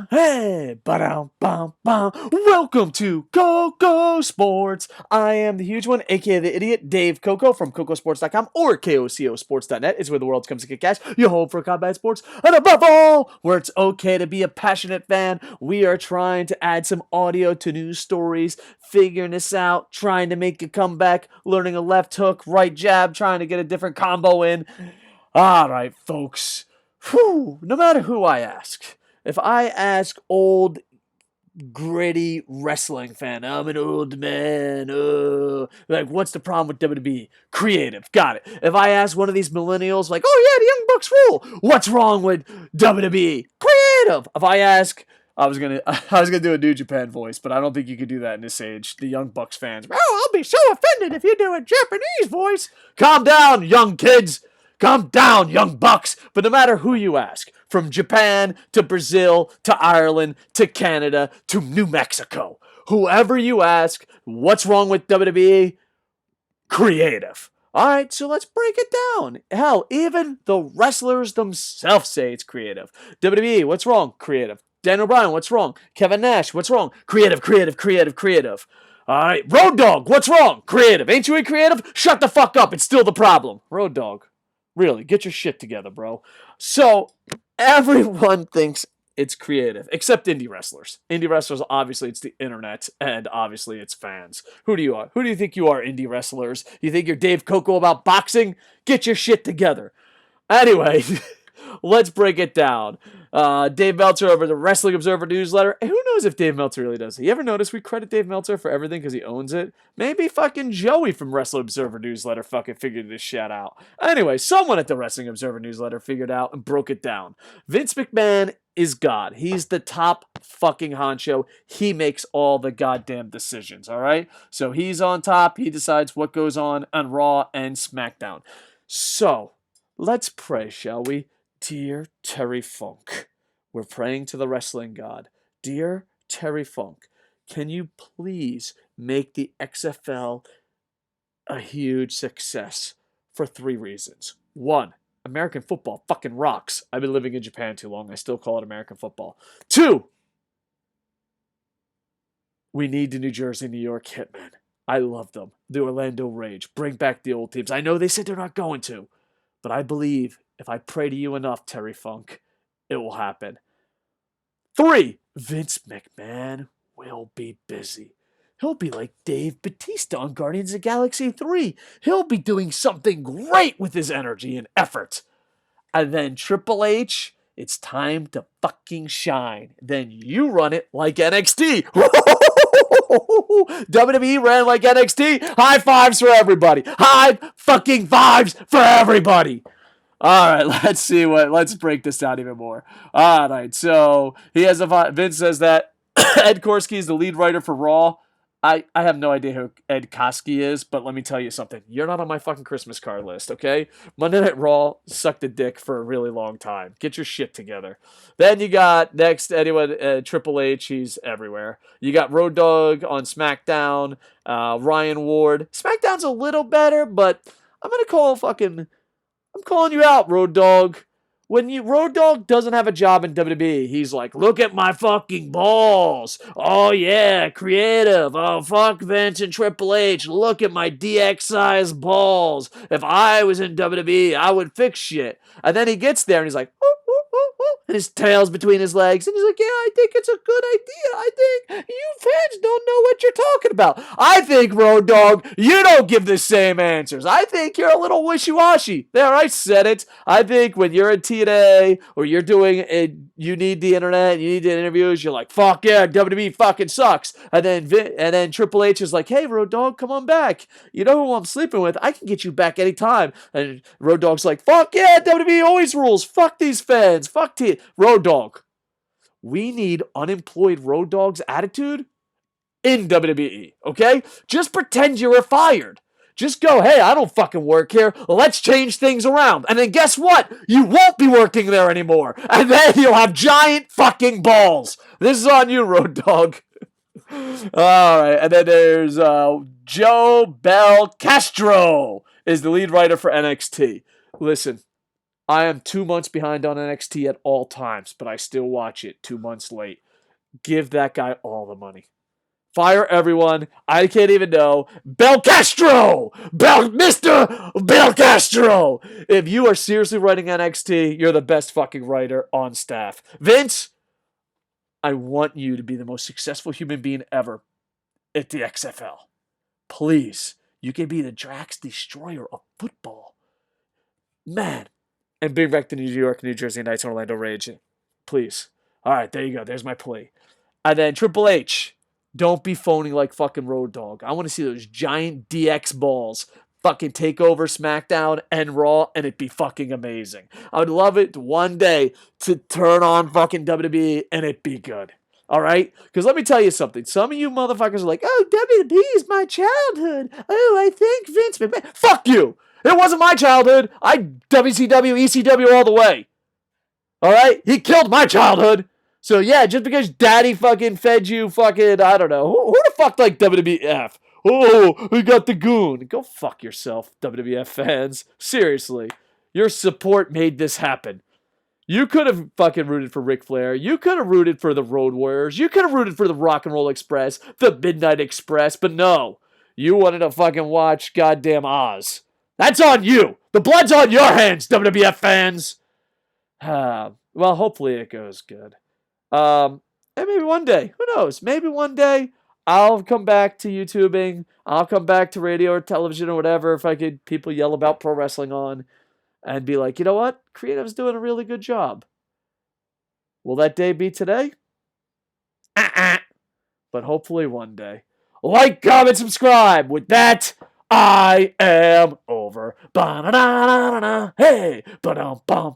Hey, ba-dum-bum-bum. Welcome to KocoSports. I am the huge one, aka the idiot, Dave Coco from KocoSports.com or KocoSports.net is where the world comes to kick ass. Your home for combat sports, and above all, where it's okay to be a passionate fan. We are trying to add some audio to news stories, figuring this out, trying to make a comeback, learning a left hook, right jab, trying to get a different combo in. All right, folks. Whew, no matter who I ask. If I ask old, gritty wrestling fan, I'm an old man. Like, what's the problem with WWE? Creative. Got it. If I ask one of these millennials, like, oh yeah, the Young Bucks rule. What's wrong with WWE? Creative. If I ask, I was gonna do a New Japan voice, but I don't think you could do that in this age. The Young Bucks fans. Oh, I'll be so offended if you do a Japanese voice. Calm down, young kids. Calm down, young bucks. But no matter who you ask, from Japan to Brazil to Ireland to Canada to New Mexico, whoever you ask, what's wrong with WWE? Creative. All right, so let's break it down. Hell, even the wrestlers themselves say it's creative. WWE, what's wrong? Creative. Dan O'Brien, what's wrong? Kevin Nash, what's wrong? Creative, creative, creative, creative. All right, Road Dogg, what's wrong? Creative. Ain't you creative? Shut the fuck up. It's still the problem. Road Dogg. Really, get your shit together, bro. So, everyone thinks it's creative, except indie wrestlers. Indie wrestlers, obviously, it's the internet, and obviously, it's fans. Who do you are? Who do you think you are, indie wrestlers? You think you're Dave Coco about boxing? Get your shit together. Anyway, let's break it down. Dave Meltzer over the Wrestling Observer newsletter. And who knows if Dave Meltzer really does it? You ever notice we credit Dave Meltzer for everything because he owns it? Maybe fucking Joey from Wrestling Observer newsletter fucking figured this shit out. Anyway, someone at the Wrestling Observer newsletter figured out and broke it down. Vince McMahon is God. He's the top fucking honcho. He makes all the goddamn decisions, all right? So he's on top. He decides what goes on Raw and SmackDown. So, let's pray, shall we? Dear Terry Funk, we're praying to the wrestling god. Dear Terry Funk, can you please make the XFL a huge success for 3 reasons? 1, American football fucking rocks. I've been living in Japan too long. I still call it American football. 2, we need the New Jersey, New York Hitmen. I love them. The Orlando Rage. Bring back the old teams. I know they said they're not going to, but I believe if I pray to you enough, Terry Funk, it will happen. 3, Vince McMahon will be busy. He'll be like Dave Bautista on Guardians of the Galaxy 3. He'll be doing something great with his energy and effort. And then Triple H, it's time to fucking shine. Then you run it like NXT. WWE ran like NXT. High fives for everybody. High fucking fives for everybody. All right, let's break this down even more. All right, so Vince says that Ed Koskey is the lead writer for Raw. I have no idea who Ed Koskey is, but let me tell you something. You're not on my fucking Christmas card list, okay? Monday Night Raw sucked a dick for a really long time. Get your shit together. Then you got Triple H. He's everywhere. You got Road Dogg on SmackDown. Ryan Ward. SmackDown's a little better, but I'm calling you out, Road Dogg. When Road Dogg doesn't have a job in WWE, he's like, look at my fucking balls. Oh yeah, creative. Oh fuck Vince and Triple H. Look at my DX-sized balls. If I was in WWE, I would fix shit. And then he gets there and he's like, and his tail's between his legs. And he's like, yeah, I think it's a good idea. I think you fans don't know what you're talking about. I think, Road Dogg, you don't give the same answers. I think you're a little wishy-washy. There, I said it. I think when you're in TNA or you're doing it, you need the internet, you need the interviews, you're like, fuck yeah, WWE fucking sucks. And then Triple H is like, hey, Road Dogg, come on back. You know who I'm sleeping with? I can get you back anytime. And Road Dogg's like, fuck yeah, WWE always rules. Fuck these fans. Fuck Road Dogg. We need unemployed Road Dogg's attitude in WWE, okay? Just pretend you were fired. Just go, hey, I don't fucking work here. Let's change things around. And then guess what? You won't be working there anymore. And then you'll have giant fucking balls. This is on you, Road Dogg. All right, and then there's Joe Belcastro is the lead writer for NXT. Listen, I am 2 months behind on NXT at all times, but I still watch it 2 months late. Give that guy all the money. Fire everyone. I can't even know. Belcastro! Mr. Belcastro! If you are seriously writing NXT, you're the best fucking writer on staff. Vince, I want you to be the most successful human being ever at the XFL. Please, you can be the Drax Destroyer of football. Man. And bring back the New York, New Jersey Knights, and Orlando Rage. Please. All right, there you go. There's my plea. And then Triple H, don't be phoning like fucking Road Dogg. I want to see those giant DX balls fucking take over SmackDown and Raw, and it'd be fucking amazing. I would love it one day to turn on fucking WWE, and it'd be good. All right? Because let me tell you something. Some of you motherfuckers are like, oh, WWE is my childhood. Oh, I think Vince McMahon. Fuck you. It wasn't my childhood. I WCW, ECW all the way. All right? He killed my childhood. So, yeah, just because daddy fucking fed you fucking, I don't know. Who the fuck like WWF? Oh, we got the goon. Go fuck yourself, WWF fans. Seriously. Your support made this happen. You could have fucking rooted for Ric Flair. You could have rooted for the Road Warriors. You could have rooted for the Rock and Roll Express, the Midnight Express. But no, you wanted to fucking watch goddamn Oz. That's on you. The blood's on your hands, WWF fans. Well, hopefully it goes good. And maybe one day, who knows? Maybe one day I'll come back to YouTubing. I'll come back to radio or television or whatever if I could people yell about pro wrestling on and be like, you know what? Creative's doing a really good job. Will that day be today? But hopefully one day. Like, comment, subscribe. With that, I am over. Ba-na-na-na-na-na. Hey, ba-dum-bum.